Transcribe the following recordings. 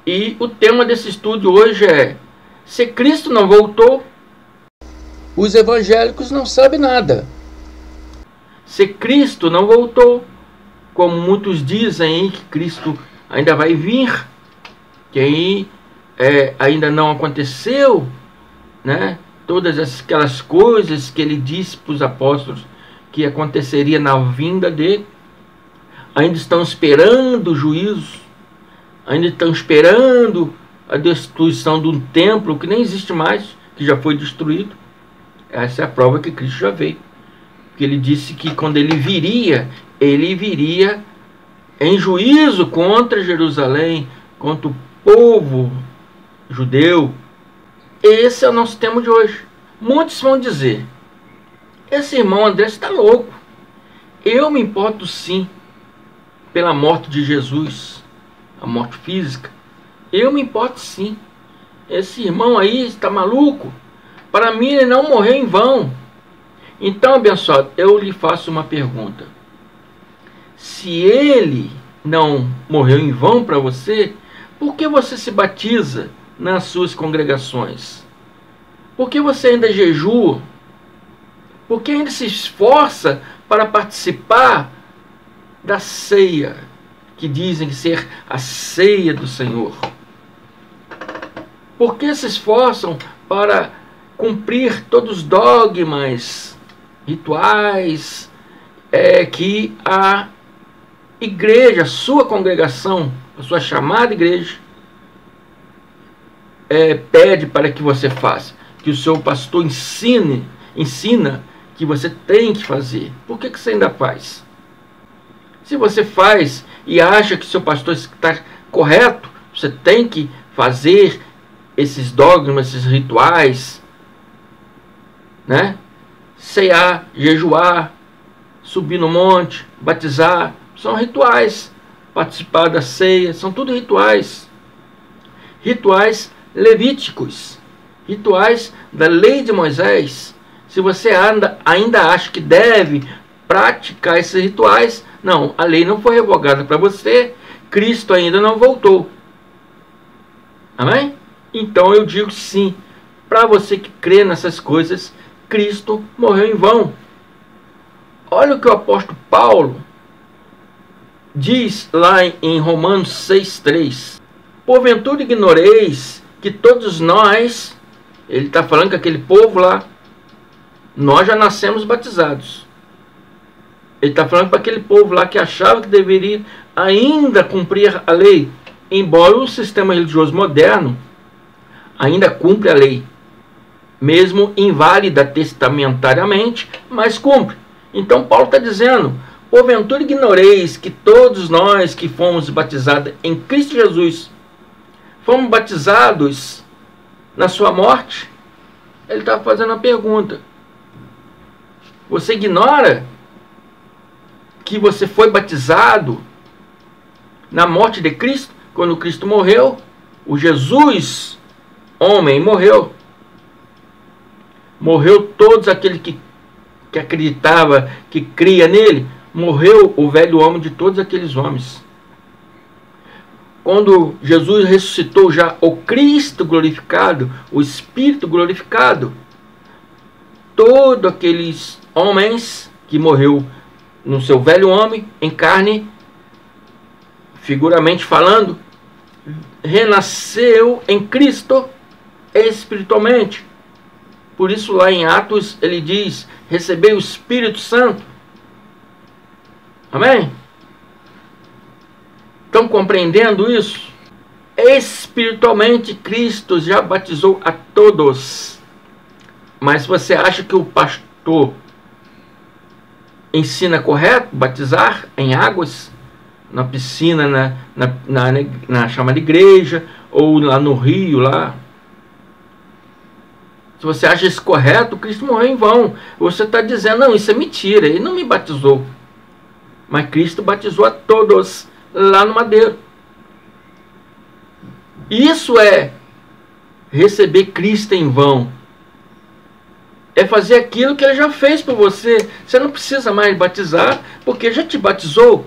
E o tema desse estudo hoje é: se Cristo não voltou, os evangélicos não sabem nada. Se Cristo não voltou, como muitos dizem que Cristo ainda vai vir, que aí ainda não aconteceu, né? Todas aquelas coisas que ele disse para os apóstolos que aconteceria na vinda dele, ainda estão esperando o juízo, ainda estão esperando a destruição de um templo que nem existe mais, que já foi destruído. Essa é a prova que Cristo já veio. Porque ele disse que quando ele viria em juízo contra Jerusalém, contra o povo judeu. Esse é o nosso tema de hoje. Muitos vão dizer: esse irmão André está louco. Eu me importo sim pela morte de Jesus, a morte física. Eu me importo sim. Esse irmão aí está maluco. Para mim ele não morreu em vão. Então, abençoado, eu lhe faço uma pergunta. Se ele não morreu em vão para você, por que você se batiza nas suas congregações? Por que você ainda jejua? Por que ainda se esforça para participar da ceia, que dizem ser a ceia do Senhor? Por que se esforçam para cumprir todos os dogmas, rituais, que a igreja, a sua congregação, a sua chamada igreja, pede para que você faça, que o seu pastor ensina que você tem que fazer? Por que você ainda faz? Se você faz e acha que o seu pastor está correto, você tem que fazer esses dogmas, esses rituais, né? Cear, jejuar, subir no monte, batizar, são rituais. Participar da ceia, são tudo rituais. Rituais levíticos, rituais da lei de Moisés. Se você ainda acha que deve praticar esses rituais, não, a lei não foi revogada para você, Cristo ainda não voltou. Amém? Então eu digo sim, para você que crê nessas coisas, Cristo morreu em vão. Olha o que o apóstolo Paulo diz lá em Romanos 6,3. Porventura ignoreis que todos nós, ele está falando que aquele povo lá, nós já nascemos batizados. Ele está falando para aquele povo lá que achava que deveria ainda cumprir a lei, embora o sistema religioso moderno ainda cumpre a lei, mesmo inválida testamentariamente, mas cumpre. Então Paulo está dizendo: porventura ignoreis que todos nós que fomos batizados em Cristo Jesus, fomos batizados na sua morte? Ele está fazendo uma pergunta. Você ignora que você foi batizado na morte de Cristo? Quando Cristo morreu, o Jesus, homem, morreu. Morreu todos aqueles que acreditava, que cria nele. Morreu o velho homem de todos aqueles homens. Quando Jesus ressuscitou já o Cristo glorificado, o Espírito glorificado, todos aqueles homens que morreu no seu velho homem, em carne, figuramente falando, renasceu em Cristo espiritualmente. Por isso lá em Atos ele diz: recebei o Espírito Santo. Amém? Estão compreendendo isso? Espiritualmente Cristo já batizou a todos. Mas você acha que o pastor ensina correto batizar em águas? Na piscina, na chamada igreja, ou lá no rio, lá? Se você acha isso correto, Cristo morreu em vão. Você está dizendo: não, isso é mentira, ele não me batizou. Mas Cristo batizou a todos lá no madeiro. Isso é receber Cristo em vão. É fazer aquilo que ele já fez por você. Você não precisa mais batizar, porque já te batizou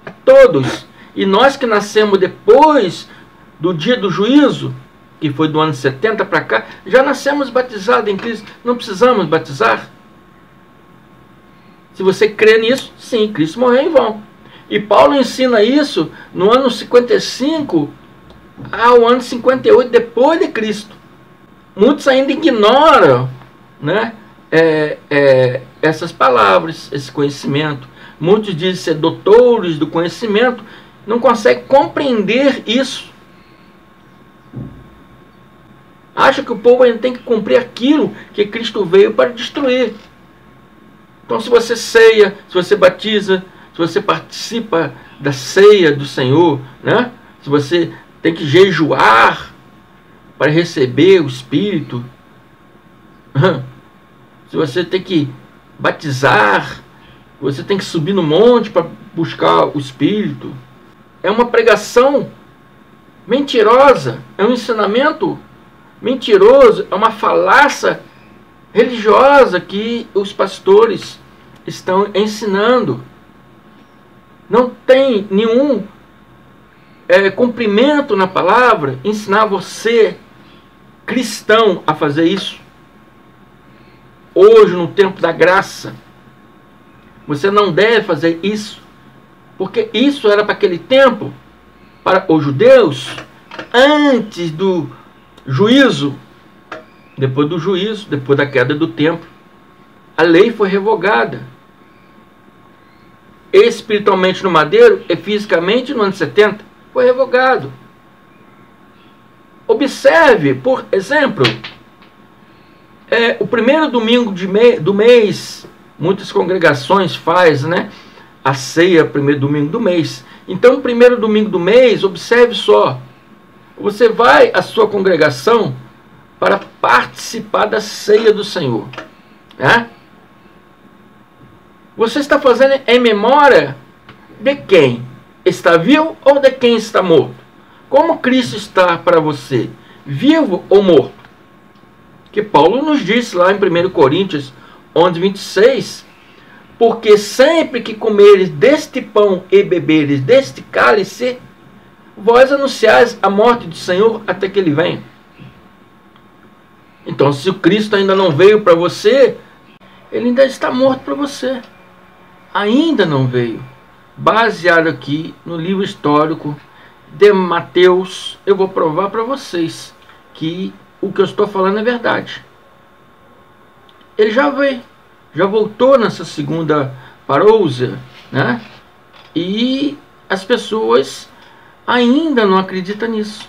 a todos. E nós que nascemos depois do dia do juízo, que foi do ano 70 para cá, já nascemos batizados em Cristo, não precisamos batizar. Se você crê nisso, sim, Cristo morreu em vão. E Paulo ensina isso no ano 55 ao ano 58 depois de Cristo. Muitos ainda ignoram, né, essas palavras, esse conhecimento. Muitos dizem ser doutores do conhecimento, não conseguem compreender isso. Acha que o povo ainda tem que cumprir aquilo que Cristo veio para destruir. Então, se você ceia, se você batiza, se você participa da ceia do Senhor, né? Se você tem que jejuar para receber o Espírito, se você tem que batizar, você tem que subir no monte para buscar o Espírito, é uma pregação mentirosa, é um ensinamento mentiroso, é uma falácia religiosa que os pastores estão ensinando. Não tem nenhum cumprimento na palavra ensinar você, cristão, a fazer isso. Hoje, no tempo da graça, você não deve fazer isso, porque isso era para aquele tempo, para os judeus, antes do juízo. Depois do juízo, depois da queda do templo, a lei foi revogada. Espiritualmente no madeiro e fisicamente no ano 70 foi revogado. Observe, por exemplo, o primeiro domingo do mês, muitas congregações fazem, né, a ceia, primeiro domingo do mês. Então, o primeiro domingo do mês, observe só, você vai à sua congregação para participar da ceia do Senhor, né? Você está fazendo em memória de quem está vivo ou de quem está morto? Como Cristo está para você, vivo ou morto? Que Paulo nos disse lá em 1 Coríntios 11, 26, porque sempre que comeres deste pão e beberes deste cálice, vós anunciais a morte do Senhor até que ele venha. Então, se o Cristo ainda não veio para você, ele ainda está morto para você. Ainda não veio. Baseado aqui no livro histórico de Mateus, eu vou provar para vocês que o que eu estou falando é verdade. Ele já veio, já voltou nessa segunda parousia, né? E as pessoas ainda não acreditam nisso.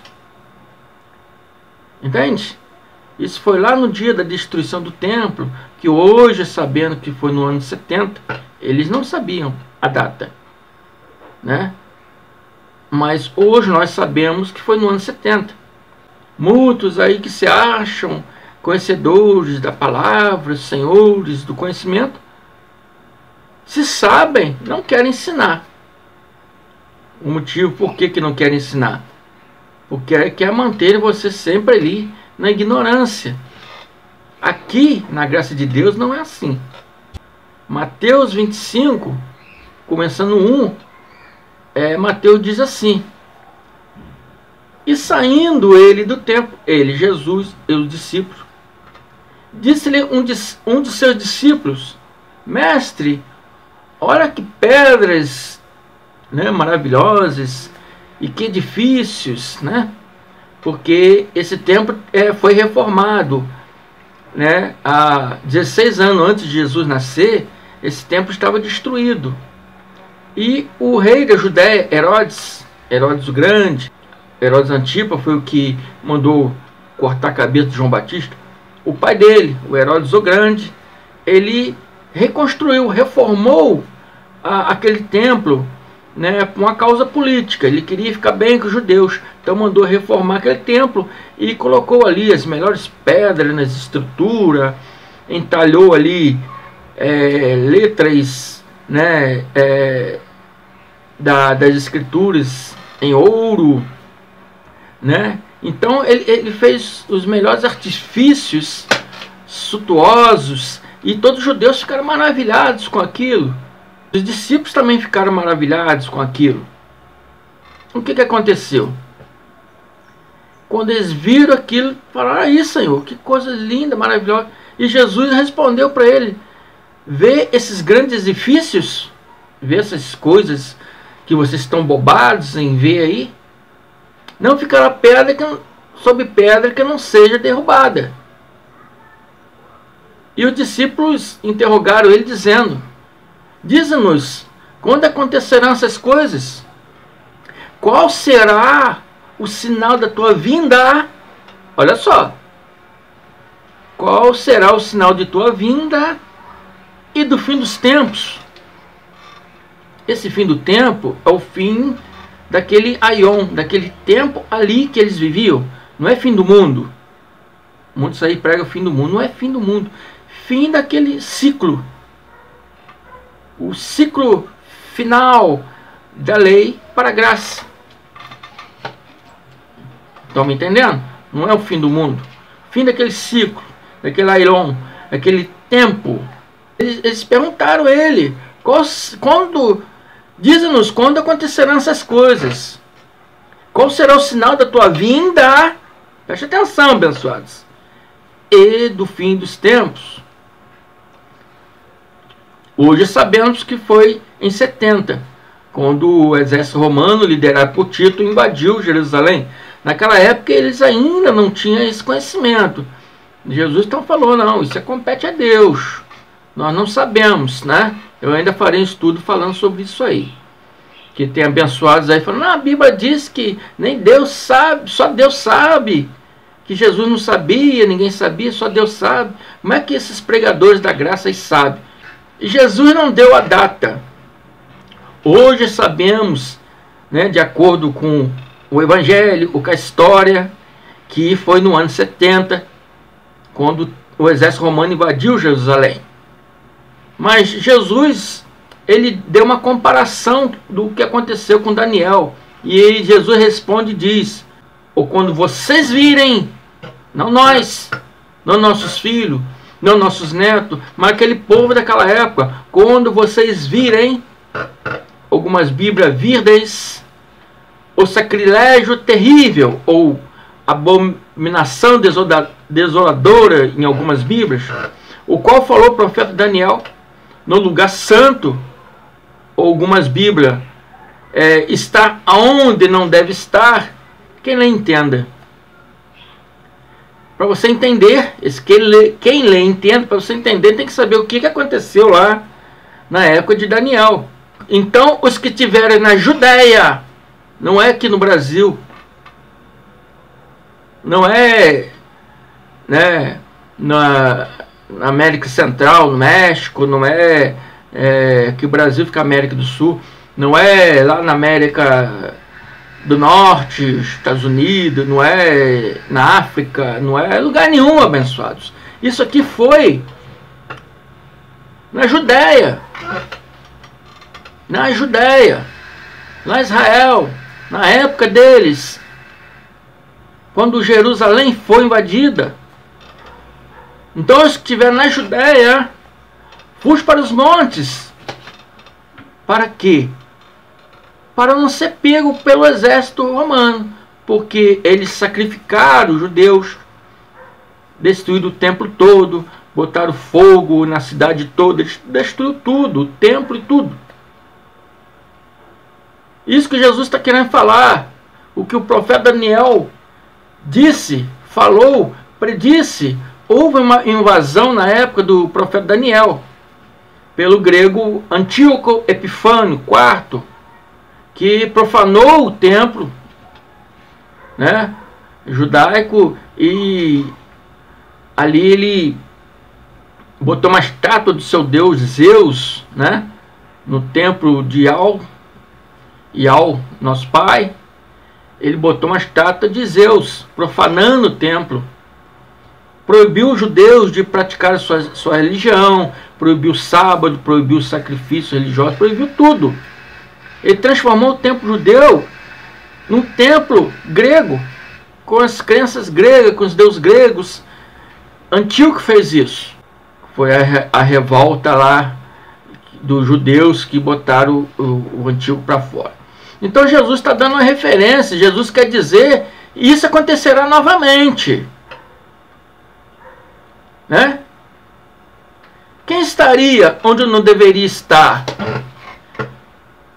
Entende? Isso foi lá no dia da destruição do templo, que hoje, sabendo que foi no ano 70, eles não sabiam a data, né? Mas hoje nós sabemos que foi no ano 70. Muitos aí que se acham conhecedores da palavra, senhores do conhecimento, se sabem, não querem ensinar. O motivo por que não querem ensinar? Porque quer manter você sempre ali na ignorância. Aqui, na graça de Deus, não é assim. Mateus 25, começando 1, Mateus diz assim: e saindo ele do templo, ele, Jesus, e os discípulos, disse-lhe um de seus discípulos: mestre, olha que pedras, né, maravilhosas, e que edifícios, né? Porque esse templo foi reformado, né? Há 16 anos antes de Jesus nascer, esse templo estava destruído. E o rei da Judéia, Herodes o Grande, Herodes Antipa, foi o que mandou cortar a cabeça de João Batista. O pai dele, o Herodes o Grande, ele reconstruiu, reformou aquele templo, né, por uma causa política. Ele queria ficar bem com os judeus, então mandou reformar aquele templo e colocou ali as melhores pedras nas estruturas, entalhou ali letras, né, das escrituras em ouro, né? Então ele fez os melhores artifícios suntuosos e todos os judeus ficaram maravilhados com aquilo. Os discípulos também ficaram maravilhados com aquilo. O que aconteceu? Quando eles viram aquilo, falaram: aí, Senhor, que coisa linda, maravilhosa. E Jesus respondeu para ele: vê esses grandes edifícios, vê essas coisas que vocês estão bobados em ver aí, não ficará pedra sobre pedra que não seja derrubada. E os discípulos interrogaram ele, dizendo: diz-nos, quando acontecerão essas coisas? Qual será o sinal da tua vinda? Olha só. Qual será o sinal de tua vinda e do fim dos tempos? Esse fim do tempo é o fim daquele aion, daquele tempo ali que eles viviam. Não é fim do mundo. Muitos aí pregam o fim do mundo. Não é fim do mundo. Fim daquele ciclo. O ciclo final da lei para a graça. Estão me entendendo? Não é o fim do mundo. Fim daquele ciclo, daquele aion, daquele tempo. Eles perguntaram a ele: diz-nos quando acontecerão essas coisas. Qual será o sinal da tua vinda? Preste atenção, abençoados. E do fim dos tempos. Hoje sabemos que foi em 70, quando o exército romano, liderado por Tito, invadiu Jerusalém. Naquela época eles ainda não tinham esse conhecimento. Jesus então falou: não, isso compete a Deus. Nós não sabemos, né? Eu ainda farei um estudo falando sobre isso aí. Que tem abençoados aí falando: a Bíblia diz que nem Deus sabe, só Deus sabe. Que Jesus não sabia, ninguém sabia, só Deus sabe. Como é que esses pregadores da graça aí sabem? E Jesus não deu a data. Hoje sabemos, né, de acordo com o Evangelho, com a história, que foi no ano 70, quando o exército romano invadiu Jerusalém. Mas Jesus, ele deu uma comparação do que aconteceu com Daniel. E aí Jesus responde e diz: ou quando vocês virem, não nós, não nossos filhos, não nossos netos, mas aquele povo daquela época, quando vocês virem, algumas Bíblias, virdes, o sacrilégio terrível, ou abominação desoladora, em algumas Bíblias, o qual falou o profeta Daniel, no lugar santo, ou algumas Bíblias, está aonde não deve estar. Quem lê entenda. Para você entender, quem lê entenda, para você entender, tem que saber o que aconteceu lá na época de Daniel. Então, os que estiverem na Judéia, não é aqui no Brasil, não é, né, na América Central, no México, não é, que o Brasil fica América do Sul, não é lá na América do Norte, Estados Unidos, não é na África, não é lugar nenhum, abençoados. Isso aqui foi na Judéia, lá em Israel, na época deles, quando Jerusalém foi invadida. Então, os que estiverem na Judéia, fuja para os montes. Para quê? Para não ser pego pelo exército romano, porque eles sacrificaram os judeus, destruíram o templo todo, botaram fogo na cidade toda, destruiu tudo, o templo e tudo. Isso que Jesus está querendo falar, o que o profeta Daniel disse, falou, predisse. Houve uma invasão na época do profeta Daniel, pelo grego Antíoco Epifânio IV, que profanou o templo, né, judaico, e ali ele botou uma estátua do seu deus Zeus, né, no templo de Ial, nosso pai. Ele botou uma estátua de Zeus, profanando o templo. Proibiu os judeus de praticar sua religião, proibiu o sábado, proibiu o sacrifício religioso, proibiu tudo. Ele transformou o templo judeu num templo grego, com as crenças gregas, com os deuses gregos. Antíoco fez isso. Foi a revolta lá dos judeus que botaram o Antíoco para fora. Então Jesus está dando uma referência. Jesus quer dizer E isso acontecerá novamente, né? Quem estaria onde não deveria estar?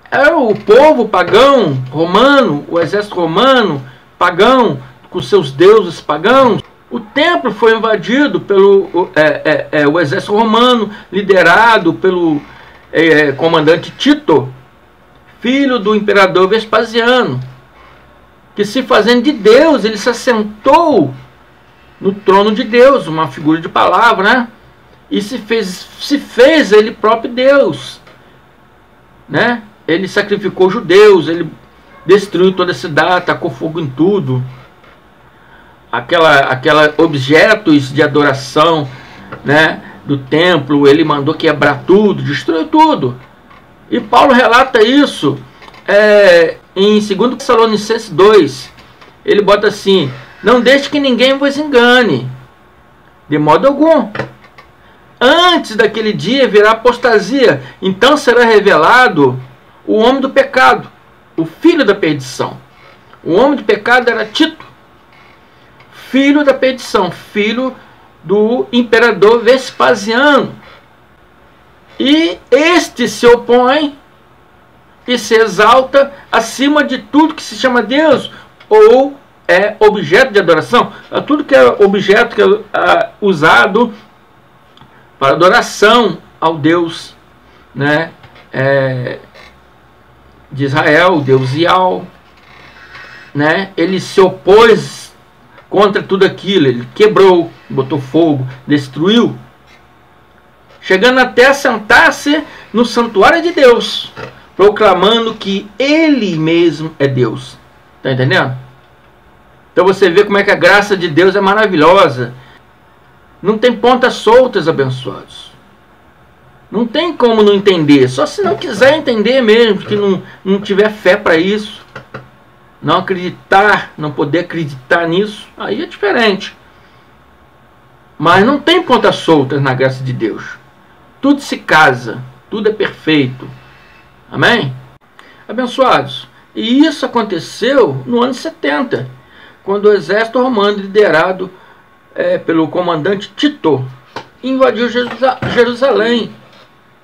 Era o povo pagão romano, o exército romano pagão, com seus deuses pagãos. O templo foi invadido pelo o exército romano, liderado pelo comandante Tito, filho do imperador Vespasiano, que, se fazendo de Deus, ele se assentou no trono de Deus, uma figura de palavra, né? E se fez ele próprio Deus, né? Ele sacrificou judeus, ele destruiu toda a cidade, tacou fogo em tudo. Aquela objetos de adoração, né, do templo, ele mandou quebrar tudo, destruiu tudo. E Paulo relata isso em 2 Tessalonicenses 2. Ele bota assim: não deixe que ninguém vos engane, de modo algum. Antes daquele dia virá apostasia, então será revelado o homem do pecado, o filho da perdição. O homem do pecado era Tito, filho da perdição, filho do imperador Vespasiano. E este se opõe e se exalta acima de tudo que se chama Deus ou é objeto de adoração. Tudo que é objeto que é usado para adoração ao Deus, né, de Israel, o Deus Ial, né? Ele se opôs contra tudo aquilo, ele quebrou, botou fogo, destruiu, chegando até a sentar-se no santuário de Deus, proclamando que ele mesmo é Deus. Está entendendo? Então você vê como é que a graça de Deus é maravilhosa. Não tem pontas soltas, abençoados. Não tem como não entender. Só se não quiser entender mesmo, que não tiver fé para isso. Não acreditar, não poder acreditar nisso, aí é diferente. Mas não tem pontas soltas na graça de Deus. Tudo se casa, tudo é perfeito. Amém? Abençoados. E isso aconteceu no ano 70, quando o exército romano, liderado pelo comandante Tito, invadiu Jerusalém,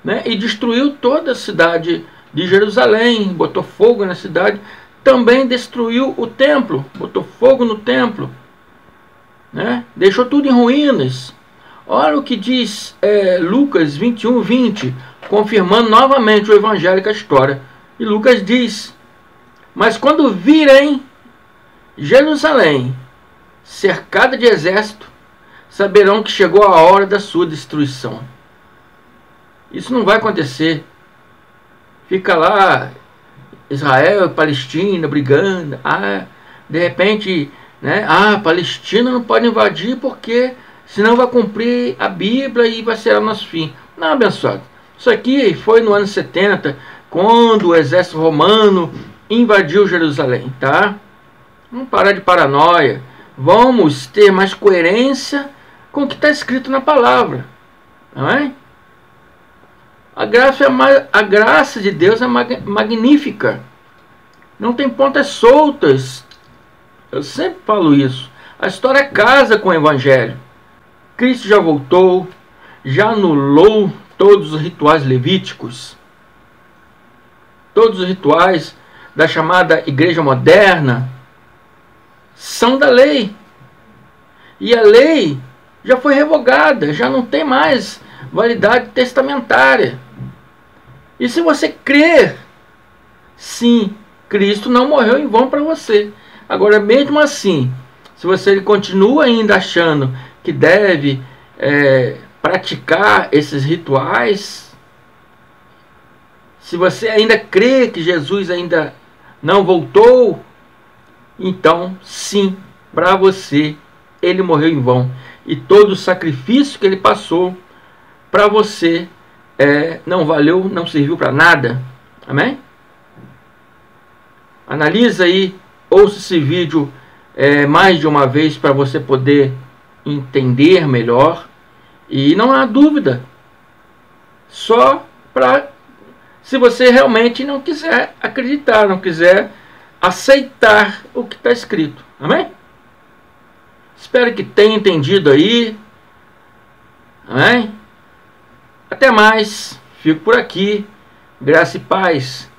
né, e destruiu toda a cidade de Jerusalém, botou fogo na cidade, também destruiu o templo, botou fogo no templo, né, deixou tudo em ruínas. Olha o que diz Lucas 21, 20, confirmando novamente o evangelho com a história. E Lucas diz: mas quando virem Jerusalém cercada de exército, saberão que chegou a hora da sua destruição. Isso não vai acontecer. Fica lá Israel e Palestina brigando. De repente, né, Palestina não pode invadir porque senão vai cumprir a Bíblia e vai ser o nosso fim. Não, abençoado. Isso aqui foi no ano 70, quando o exército romano invadiu Jerusalém, tá? Vamos parar de paranoia. Vamos ter mais coerência com o que está escrito na palavra. Não é? A graça de Deus é magnífica. Não tem pontas soltas. Eu sempre falo isso. A história casa com o evangelho. Cristo já voltou, já anulou todos os rituais levíticos, todos os rituais da chamada igreja moderna são da lei. E a lei já foi revogada, já não tem mais validade testamentária. E se você crer, sim, Cristo não morreu em vão para você. Agora, mesmo assim, se você continua ainda achando que deve praticar esses rituais, se você ainda crê que Jesus ainda não voltou, então sim, para você ele morreu em vão. E todo o sacrifício que ele passou para você não valeu, não serviu para nada. Amém? Analisa aí, ouça esse vídeo mais de uma vez para você poder entender melhor. E não há dúvida, só para se você realmente não quiser acreditar, não quiser aceitar o que está escrito. Amém? Espero que tenha entendido aí. Amém? Até mais. Fico por aqui. Graça e paz.